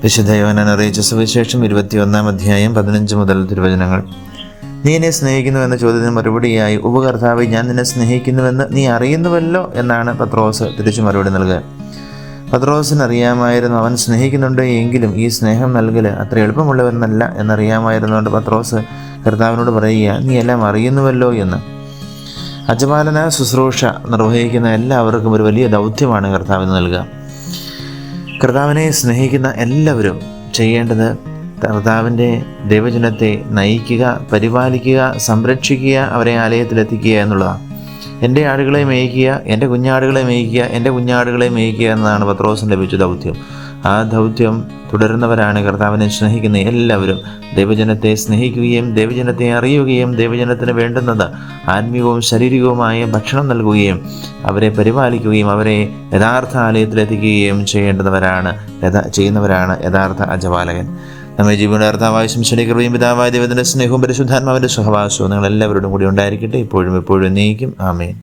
വിശുദ്ധ യോഹന്നാൻ അറിയിച്ച സുവിശേഷം 21-ാം അധ്യായം 15 മുതൽ തിരുവചനങ്ങൾ. നീ എന്നെ സ്നേഹിക്കുന്നുവെന്ന ചോദ്യത്തിന് മറുപടിയായി, ഉപകർത്താവേ, ഞാൻ നിന്നെ സ്നേഹിക്കുന്നുവെന്ന് നീ അറിയുന്നുവല്ലോ എന്നാണ് പത്രോസ് തിരിച്ചു മറുപടി നൽകുക. പത്രോസിന് അറിയാമായിരുന്നു അവൻ സ്നേഹിക്കുന്നുണ്ട് എങ്കിലും ഈ സ്നേഹം നൽകൽ അത്ര എളുപ്പമുള്ളവരെന്നല്ല എന്നറിയാമായിരുന്നുകൊണ്ട് പത്രോസ് കർത്താവിനോട് പറയുക, നീ എല്ലാം അറിയുന്നുവല്ലോ എന്ന്. അജപാലന ശുശ്രൂഷ നിർവഹിക്കുന്ന എല്ലാവർക്കും ഒരു വലിയ ദൗത്യമാണ് കർത്താവിന് നൽകുക. കർത്താവിനെ സ്നേഹിക്കുന്ന എല്ലാവരും ചെയ്യേണ്ടത് കർത്താവിൻ്റെ ദൈവജനത്തെ നയിക്കുക, പരിപാലിക്കുക, സംരക്ഷിക്കുക, അവരെ ആലയത്തിലെത്തിക്കുക എന്നുള്ളതാണ്. എൻ്റെ ആടുകളെ മേയ്ക്കുക, എൻ്റെ കുഞ്ഞാടുകളെ മേയ്ക്കുക, എൻ്റെ കുഞ്ഞാടുകളെ മേയ്ക്കുക എന്നതാണ് പത്രോസിന് ലഭിച്ച ദൗത്യം. ആ ദൗത്യം തുടരുന്നവരാണ് കർത്താവിനെ സ്നേഹിക്കുന്ന എല്ലാവരും. ദൈവജനത്തെ സ്നേഹിക്കുകയും ദൈവജനത്തെ അറിയുകയും ദൈവജനത്തിന് വേണ്ടുന്നത് ആത്മീയവും ശാരീരികവുമായ ഭക്ഷണം നൽകുകയും അവരെ പരിപാലിക്കുകയും അവരെ യഥാർത്ഥ ആലയത്തിലെത്തിക്കുകയും ചെയ്യുന്നവരാണ് യഥാർത്ഥ അജപാലകൻ. നമ്മെ ജീവന്റെ കർത്താവായ ശംശയുടെ കൃപയും പിതാവായ ദൈവത്തിന്റെ സ്നേഹവും പരിശുദ്ധാത്മാവിന്റെ സഹവാസവും നിങ്ങളെല്ലാവരോടും കൂടി ഉണ്ടായിരിക്കട്ടെ, ഇപ്പോഴും എപ്പോഴും എന്നേക്കും. ആമേൻ.